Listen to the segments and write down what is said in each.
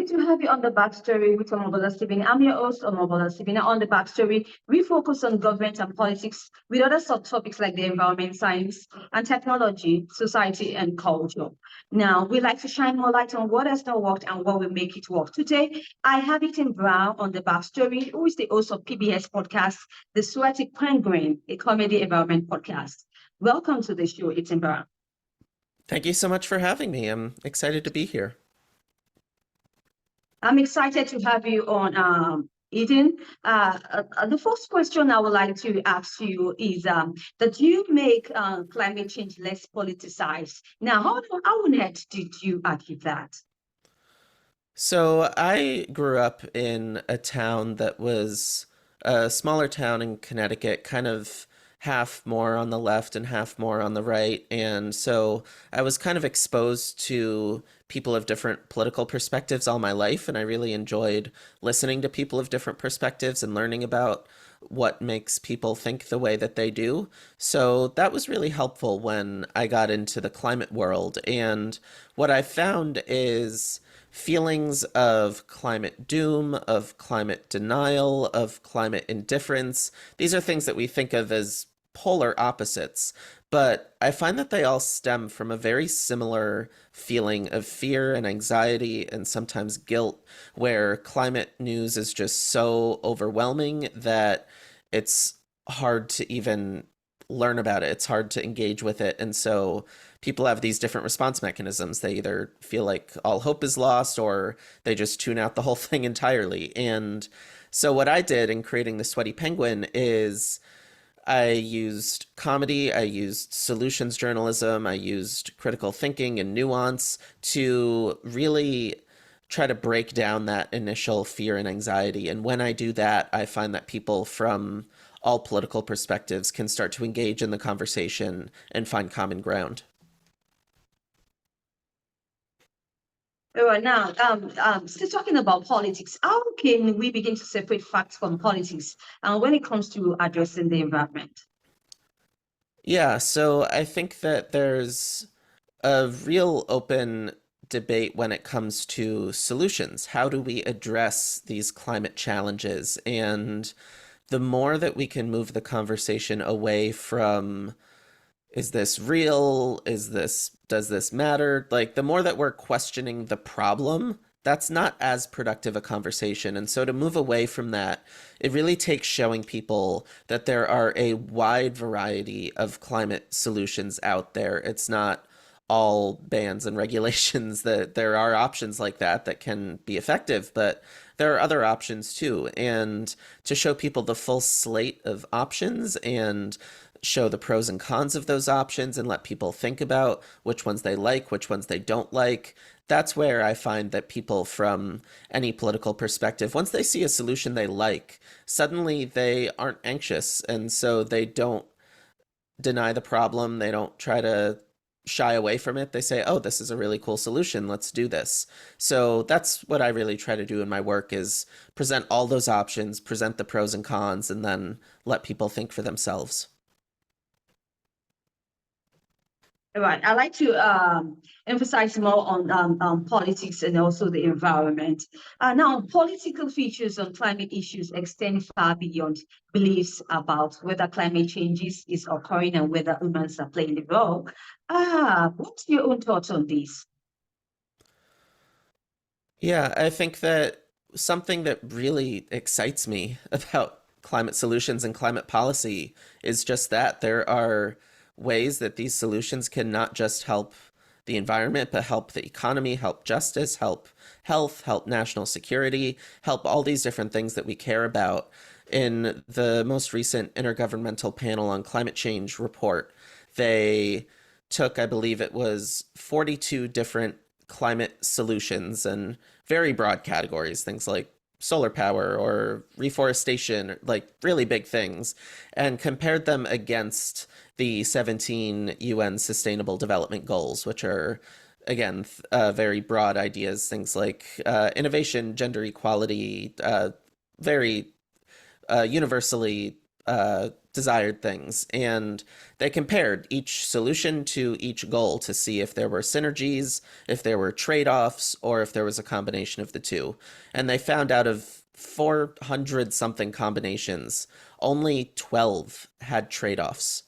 good to have you on the Backstory with Omobola Stephen. I'm your host, Omobola Stephen. On the Backstory, we focus on government and politics with other subtopics like the environment, science, and technology, society, and culture. Now, we like to shine more light on what has not worked and what will make it work. Today, I have Ethan Brown on the Backstory, who is the host of PBS podcast, The Sweaty Penguin, a comedy environment podcast. Welcome to the show, Ethan Brown. Thank you so much for having me. I'm excited to be here. I'm excited to have you on, Eden. The first question I would like to ask you is that you make climate change less politicized. Now, how on earth did you achieve that? So I grew up in a town that was a smaller town in Connecticut, kind of half more on the left and half more on the right. And so I was kind of exposed to people of different political perspectives all my life. And I really enjoyed listening to people of different perspectives and learning about what makes people think the way that they do. So that was really helpful when I got into the climate world. And what I found is feelings of climate doom, of climate denial, of climate indifference. These are things that we think of as polar opposites, but I find that they all stem from a very similar feeling of fear and anxiety and sometimes guilt, where climate news is just so overwhelming that it's hard to even learn about it. It's hard to engage with it. And so people have these different response mechanisms. They either feel like all hope is lost or they just tune out the whole thing entirely. And so what I did in creating the Sweaty Penguin is I used comedy, I used solutions journalism, I used critical thinking and nuance to really try to break down that initial fear and anxiety. And when I do that, I find that people from all political perspectives can start to engage in the conversation and find common ground. All right, now, still talking about politics, how can we begin to separate facts from politics when it comes to addressing the environment? Yeah, so I think that there's a real open debate when it comes to solutions. How do we address these climate challenges? And the more that we can move the conversation away from, is this real? Does this matter? Like, the more that we're questioning the problem, that's not as productive a conversation. And so to move away from that, it really takes showing people that there are a wide variety of climate solutions out there. It's not all bans and regulations, that there are options like that can be effective, but there are other options too. And to show people the full slate of options and show the pros and cons of those options and let people think about which ones they like, which ones they don't like. That's where I find that people from any political perspective, once they see a solution they like, suddenly they aren't anxious. And so they don't deny the problem. They don't try to shy away from it. They say, oh, this is a really cool solution. Let's do this. So that's what I really try to do in my work, is present all those options, present the pros and cons, and then let people think for themselves. Right. I like to emphasize more on politics and also the environment. Now, political features on climate issues extend far beyond beliefs about whether climate is occurring and whether humans are playing a role. What's your own thoughts on this? Yeah, I think that something that really excites me about climate solutions and climate policy is just that there are ways that these solutions can not just help the environment, but help the economy, help justice, help health, help national security, help all these different things that we care about. In the most recent Intergovernmental Panel on Climate Change report, they took, I believe it was 42 different climate solutions and very broad categories, things like solar power or reforestation, like really big things, and compared them against the 17 UN Sustainable Development Goals, which are, again, very broad ideas, things like innovation, gender equality, very universally desired things. And they compared each solution to each goal to see if there were synergies, if there were trade offs, or if there was a combination of the two. And they found out of 400 something combinations, only 12 had trade offs.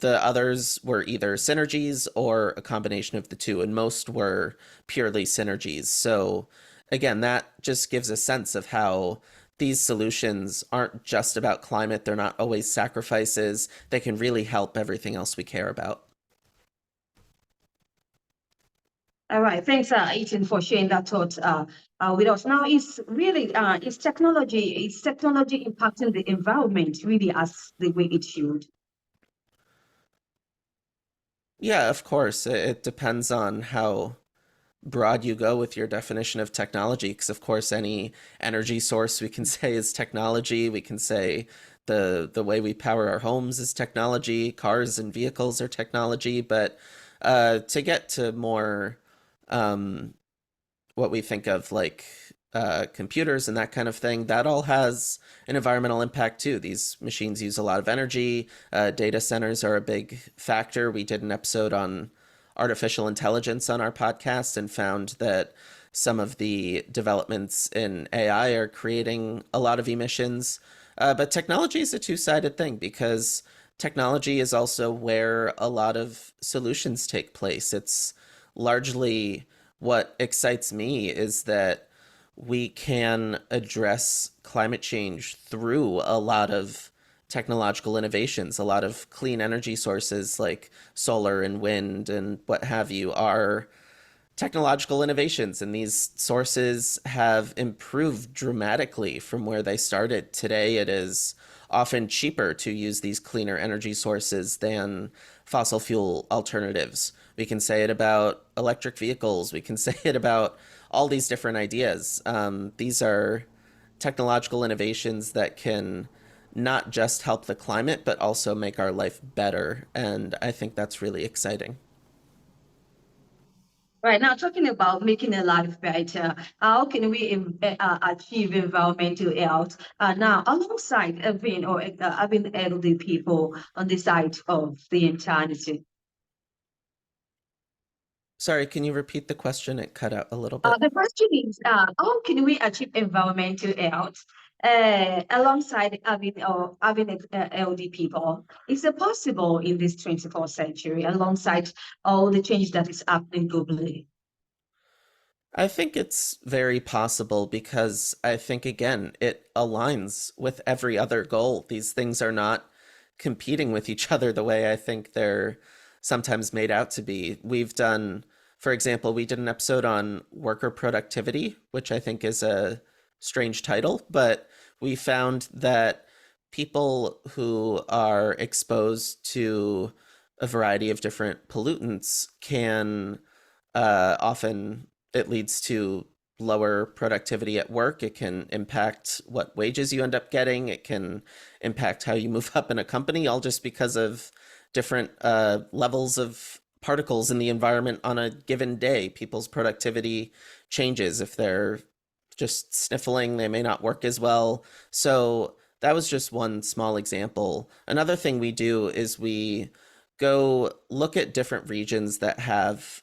The others were either synergies or a combination of the two, and most were purely synergies. So, again, that just gives a sense of how these solutions aren't just about climate, they're not always sacrifices. They can really help everything else we care about. All right, thanks, Ethan, for sharing that thought with us. Now, is technology impacting the environment really as the way it should? Yeah, of course. It depends on how broad you go with your definition of technology, because of course any energy source we can say is technology. We can say the way we power our homes is technology. Cars and vehicles are technology. But to get to more um, what we think of like computers and that kind of thing, that all has an environmental impact too. These machines use a lot of energy. Data centers are a big factor. We did an episode on artificial intelligence on our podcast and found that some of the developments in AI are creating a lot of emissions. But technology is a two-sided thing because technology is also where a lot of solutions take place. It's largely what excites me is that we can address climate change through a lot of technological innovations. A lot of clean energy sources like solar and wind and what have you are technological innovations, and these sources have improved dramatically from where they started. Today, it is often cheaper to use these cleaner energy sources than fossil fuel alternatives. We can say it about electric vehicles, we can say it about all these different ideas. These are technological innovations that can not just help the climate, but also make our life better. And I think that's really exciting. Right now, talking about making a life better, how can we achieve environmental health? Now, alongside having elderly people on the side of the eternity. Sorry, can you repeat the question? It cut out a little bit. The question is, how can we achieve environmental health alongside having elderly people? Is it possible in this 21st century, alongside all the change that is happening globally? I think it's very possible because I think, again, it aligns with every other goal. These things are not competing with each other the way I think they're sometimes made out to be. For example, we did an episode on worker productivity, which I think is a strange title, but we found that people who are exposed to a variety of different pollutants can often it leads to lower productivity at work. It can impact what wages you end up getting. It can impact how you move up in a company, all just because of different levels of particles in the environment on a given day. People's productivity changes. If they're just sniffling, they may not work as well. So that was just one small example. Another thing we do is we go look at different regions that have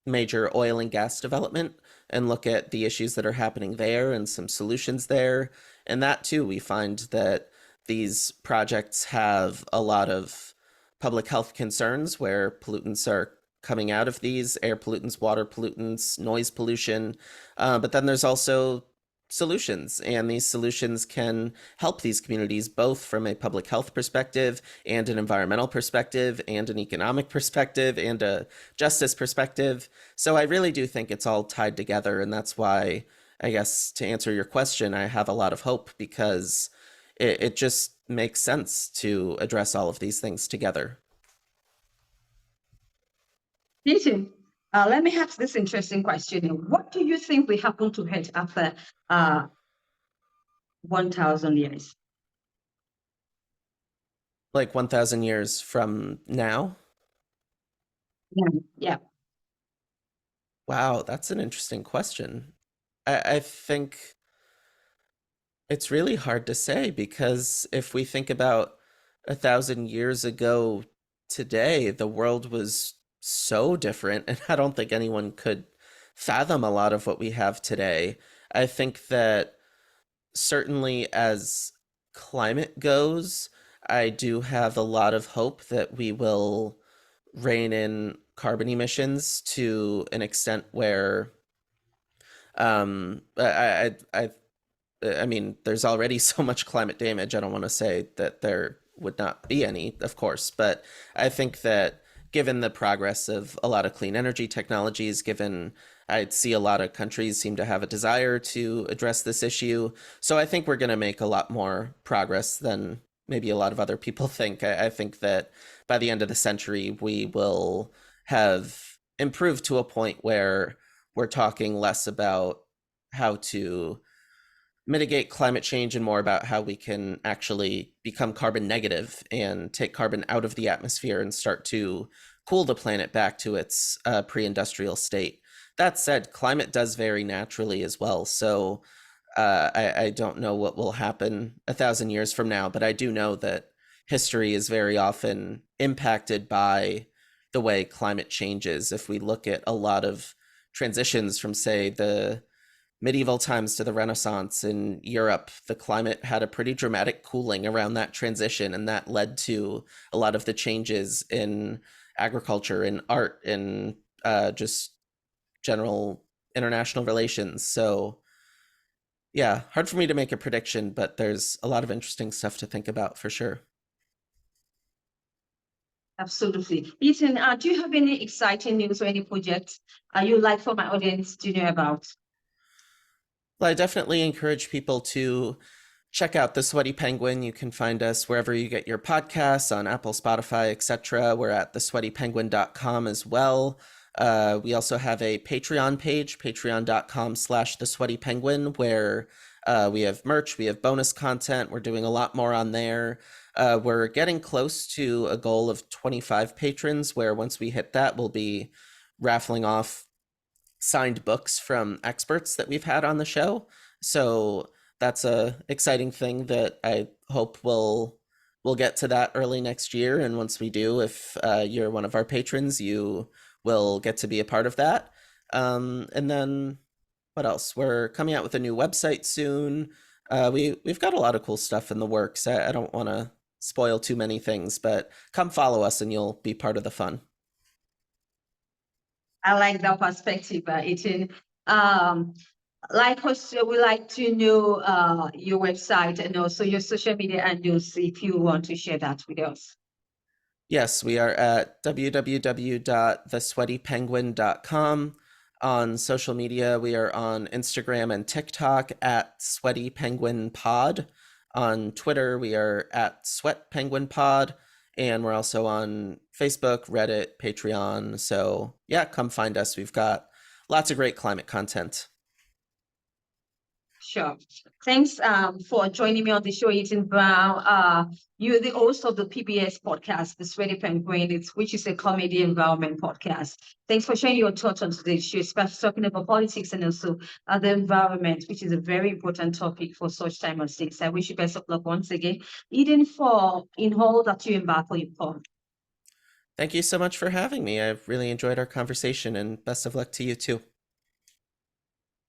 major oil and gas development and look at the issues that are happening there and some solutions there. And that too, we find that these projects have a lot of public health concerns where pollutants are coming out of these air pollutants, water pollutants, noise pollution. But then there's also solutions, and these solutions can help these communities both from a public health perspective and an environmental perspective and an economic perspective and a justice perspective. So I really do think it's all tied together, and that's why, I guess, to answer your question, I have a lot of hope because it just makes sense to address all of these things together. Listen, let me ask this interesting question. What do you think will happen to Earth after 1,000 years? Like 1,000 years from now? Yeah. Yeah. Wow, that's an interesting question. I think It's really hard to say because if we think about 1,000 years ago today, the world was so different, and I don't think anyone could fathom a lot of what we have today. I think that certainly as climate goes, I do have a lot of hope that we will rein in carbon emissions to an extent where I mean, there's already so much climate damage. I don't want to say that there would not be any, of course, but I think that given the progress of a lot of clean energy technologies, given I'd see a lot of countries seem to have a desire to address this issue. So I think we're going to make a lot more progress than maybe a lot of other people think. I think that by the end of the century, we will have improved to a point where we're talking less about how to mitigate climate change and more about how we can actually become carbon negative and take carbon out of the atmosphere and start to cool the planet back to its pre-industrial state. That said, climate does vary naturally as well. So I don't know what will happen 1,000 years from now, but I do know that history is very often impacted by the way climate changes. If we look at a lot of transitions from, say, the medieval times to the Renaissance in Europe, the climate had a pretty dramatic cooling around that transition, and that led to a lot of the changes in agriculture, in art, in just general international relations. So, yeah, hard for me to make a prediction, but there's a lot of interesting stuff to think about for sure. Absolutely. Ethan, do you have any exciting news or any projects you like for my audience to know about? Well, I definitely encourage people to check out The Sweaty Penguin. You can find us wherever you get your podcasts, on Apple, Spotify, etc. We're at thesweatypenguin.com as well. We also have a Patreon page, patreon.com/thesweatypenguin, where we have merch, we have bonus content. We're doing a lot more on there. We're getting close to a goal of 25 patrons, where once we hit that, we'll be raffling off signed books from experts that we've had on the show. So that's a exciting thing that I hope we'll get to that early next year. And once we do, if you're one of our patrons, you will get to be a part of that. And then what else? We're coming out with a new website soon. We've got a lot of cool stuff in the works. I don't want to spoil too many things, but come follow us and you'll be part of the fun. I like that perspective, Ethan. Like us, we like to know your website and also your social media handles if you want to share that with us. Yes, we are at www.thesweatypenguin.com. On social media, we are on Instagram and TikTok at Sweaty Penguin Pod. On Twitter, we are at Sweat Penguin Pod. And we're also on Facebook, Reddit, Patreon. So yeah, come find us. We've got lots of great climate content. Sure. Thanks for joining me on the show, Ethan Brown. You're the host of the PBS podcast, The Sweaty Penguin, which is a comedy environment podcast. Thanks for sharing your thoughts on today's show, especially talking about politics and also the environment, which is a very important topic for such time as this. I wish you best of luck once again, Eden, in all that you embark on. Thank you so much for having me. I've really enjoyed our conversation, and best of luck to you too.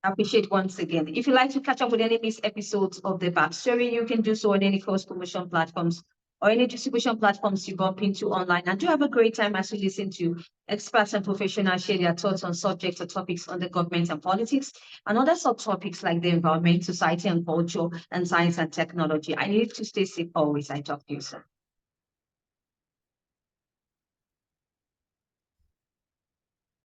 I appreciate once again. If you'd like to catch up with any of these episodes of the Backstory, you can do so on any cross promotion platforms or any distribution platforms you bump into online. And do have a great time as you listen to experts and professionals share their thoughts on subjects or topics on the government and politics and other subtopics like the environment, society and culture, and science and technology. I need to stay safe always. I talk to you soon.